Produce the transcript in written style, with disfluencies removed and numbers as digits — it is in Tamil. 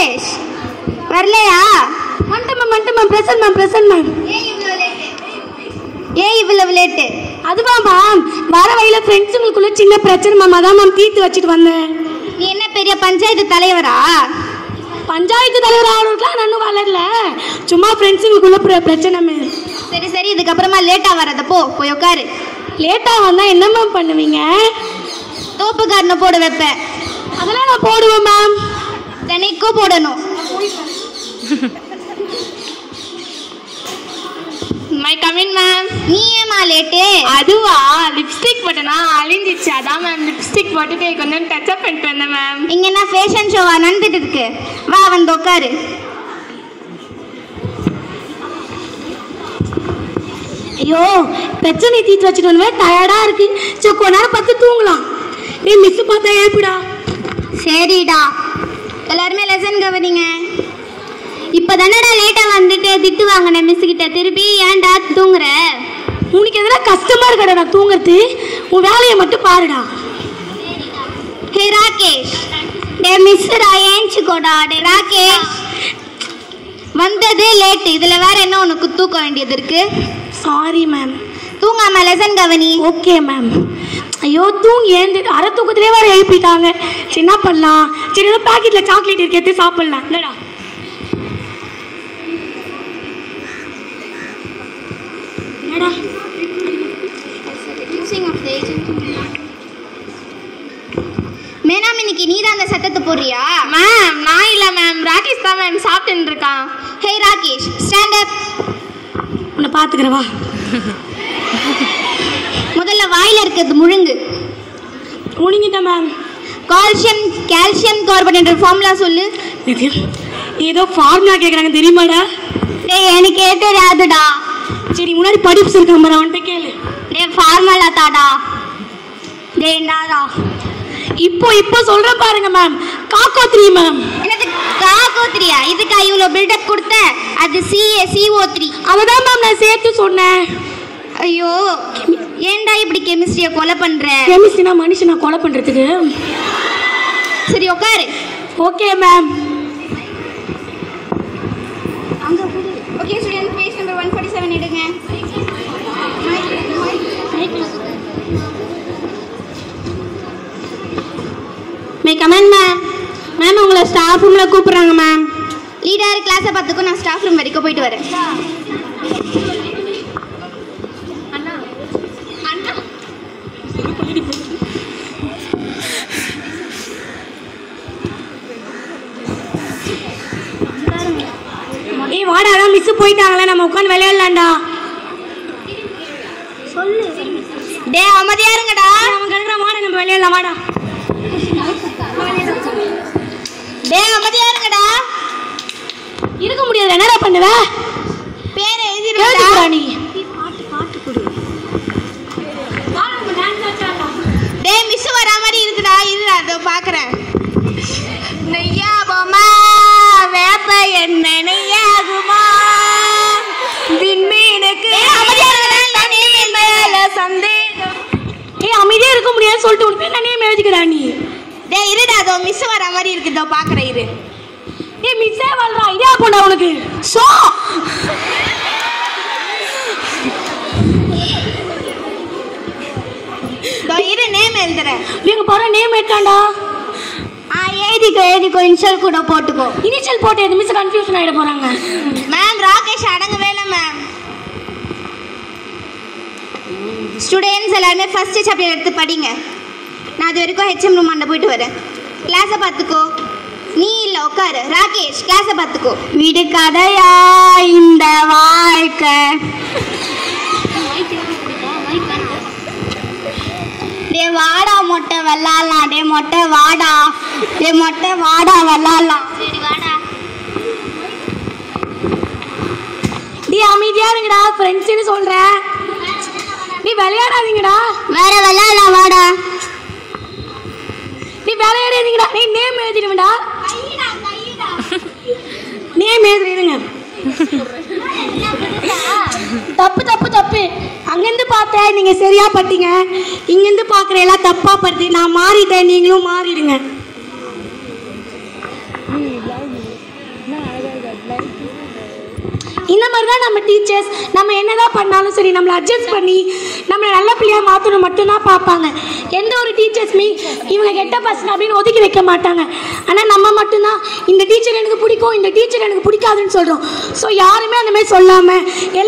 ராகேஷ் வரலையா? வந்துட்டேன் மேம். Present ma'am. ஏன் இவ்வளவு லேட்டு? அதுவா மேம், வர வழியில ஃப்ரெண்ட்ஸுங்களுக்குள்ள சின்ன பிரச்சனை மேம், அதான் மேம் தீர்த்து வச்சுட்டு வந்தேன். நீ என்ன பெரிய பஞ்சாயத்து தலைவரா? பஞ்சாயத்து தலைவர் ஆளுக்கெல்லாம் நானும் வளரல, சும்மா ஃப்ரெண்ட்ஸுங்களுக்குள்ள பிரச்சனை மேம். சரி இதுக்கப்புறமா லேட்டாக வரத போய் உட்காரு. லேட்டாக வந்தால் என்ன மேம் பண்ணுவீங்க? தோப்புக்காரனை போட வைப்பேன். அதெல்லாம் நான் போடுவேன் மேம். தினைக்கும் போடணும். My come in ma'am. நீ ஏமா லேட்டு? அதுவா, லிப்ஸ்டிக் போட்டனா அழிஞ்சிச்சு, அதான் மேம் லிப்ஸ்டிக் போட்டுட்டு கொஞ்சம் டச்சப் பண்ணிட்டு வந்தேன் மேம். இங்க என்ன ஃபேஷன் ஷோவா நடந்துட்டு இருக்கு? வா வந்து உட்காரு. ஐயோ, பிரச்சனை தீர்த்து வச்சுட்டு வந்தேன், டயர்டா இருக்கு. சரி கொஞ்ச நேரம் பார்த்து தூங்கலாம். நீ மிஸ் பார்த்தா ஏப்பிடா. சரிடா, எல்லாருமே லெசன் கவனிங்க. இப்போ தானடா லேட்டாக வந்துட்டு திட்டு வாங்கினேன் மிஸ் கிட்ட. திருப்பி ஏன்டா தூங்குற? உனக்கு எதனா கஷ்டமா இருக்கடா நான் தூங்குறது? உன் வேலையை மட்டும் பாருடா. ஹே ராகேஷ், டே மிஸ்டா ஏஞ்சிக்கோடா. டே ராகேஷ், வந்தது லேட்டு, இதில் வேற என்ன உனக்கு தூக்க வேண்டியது இருக்கு? Sorry ma'am. தூங்காம லெசன் கவனி. Okay ma'am. ஐயோ, தூங்கி ஏந்து அரை தூக்கத்திலே வேற எழுப்பிட்டாங்க. சரி என்ன பண்ணலாம்? சரி ஏதோ பாக்கெட்டில் சாக்லேட் இருக்கு, எடுத்து சாப்பிடலாம். இல்லடா மேடம், இன்னைக்கு நீ தான் அந்த சத்தத்தை போடுறியா? மேம் நான் இல்லை மேம், ராகேஷ் தான் மேம் சாப்பிட்டுன்னு இருக்கான். ஹே ராகேஷ், ஸ்டாண்ட் அப். உன்னை பார்த்துக்கிறவா. முதல்ல வாயில இருக்கிறது முழுங்கு. முழுங்கிட்டேன் மேம். கால்சியம் கார்பனேட் ஃபார்முலா சொல்லு. ஏதோ ஃபார்முலா கேட்குறாங்க தெரியுமாடா? டேய் எனக்கே தெரியாதுடா. சரி முன்னாடி படிப்பு இருக்க மாதிரி அவன்கிட்ட கேளு. டேய் ஃபார்முலா தாடா. டேய் என்னடா? இப்போ சொல்றேன் பாருங்க மேம். காக்கோத்ரி மேம். என்னது காக்கோத்ரியா? இதுக்கா இவ்வளோ பில்டப் கொடுத்த? அது CO3. அவதான் மேம் நான் சேர்த்து சொன்னேன். ஐயோ, ஏன்டா இப்படி கெமிஸ்ட்ரியை கொலை பண்ற? கெமிஸ்ட்ரினா மனுஷனை கொலை பண்றதுக்கு. சரி உட்காரு. Okay ma'am. Okay student, page number 147 எடுங்க. மே கமெண்ட் மேம். மேம் உங்களை ஸ்டாஃப் ரூம்ல கூப்பிடுறாங்க மேம். லீடர் கிளாஸை பார்த்துக்கோ, நான் ஸ்டாஃப் ரூம் வரைக்கும் போயிட்டு வரேன். ஏய் வாடா, அதான் மிஸ் போயிட்டாங்களே, நம்ம உட்காந்து விளையாடலாம்டா. சொல்லு. டே அமைதியா இருங்கடா. அவன் கழுகுற வாடா, நம்ம விளையாடலாம் வாடா. டே அமைதியா இருங்கடா. இருக்க முடியாது, என்னடா பண்ணுவ? பேரை எழுதிடுடா நீ. பாட்டு கொடு. டே மிஸ் வர மாதிரி இருக்குடா, இருடா அதோ பாக்குறேன். நெய்யா பொம்மா வேப்ப என்ன நெய்யாகுமா விண்மீனுக்கு சந்தேகம். ஏய் அமைதியா இருக்க முடியாது சொல்லிட்டு உன் பேர் நானே எழுதிக்கிறா நீ. டே இருடா, அதோ மிஸ் வர மாதிரி இருக்குதோ பாக்குறேன் இரு. ஏய் மிஸ்ஸே வரடா, இதே போடா உனக்கு. சோ தோ இரு, நேம் எழுதுறேன். நீங்க பாரு நேம் ஏட்டாண்டா. எழுதிக்கோ இனிஷியல் கூட போட்டுக்கோ. இனிஷியல் போட்டு எது மிஸ் கன்ஃபியூஷன் ஆயிட போறாங்க. மேம் ராகேஷ் அடங்கவே இல்லை மேம். ஸ்டூடெண்ட்ஸ் எல்லாருமே ஃபர்ஸ்ட் சாப்டர் எடுத்து படிங்க. நான் அது வரைக்கும் HM ரூம் அண்ட போயிட்டு வரேன். கிளாஸை பார்த்துக்கோ. நீ இல்லை உட்காரு. ராகேஷ் கிளாஸை பார்த்துக்கோ. வீடு கதையா இந்த வாழ்க்கை. டே வாடா மொட்டை விளாடலாம். டே மொட்டை வாடா. டே மொட்டை வாடா விளாடலாம். சரி வாடா. நீ அமைதியா இருங்கடா, ஃப்ரெண்ட்ஸ்னு சொல்றேன். நீ விளையாடாதீங்கடா. வேற விளாடலாம் வாடா. நீ விளையாடாதீங்கடா. நீ நேம் எழுதிடுங்கடா. நேம் எழுதிடுங்க. தப்பு அங்கேருந்து பார்த்தேன், நீங்கள் சரியா பட்டீங்க. இங்கேருந்து பார்க்குற எல்லாம் தப்பாக படுது. நான் மாறிட்டேன், நீங்களும் மாறிடுங்க. இந்த மாதிரி தான் நம்ம டீச்சர்ஸ் நம்ம என்னதான் பண்ணாலும் சரி நம்மளை அட்ஜஸ்ட் பண்ணி நம்மளை நல்ல பிள்ளையாக மாற்றணும் மட்டும்தான் பார்ப்பாங்க. எந்த ஒரு டீச்சர்ஸுமே இவங்க கெட்ட பசங்க அப்படின்னு ஒதுக்கி வைக்க மாட்டாங்க. ஆனால் நம்ம மட்டும்தான் இந்த டீச்சர் எனக்கு பிடிக்கும் இந்த டீச்சர் எனக்கு பிடிக்காதுன்னு சொல்கிறோம். ஸோ யாருமே அந்த மாதிரி சொல்லாமல்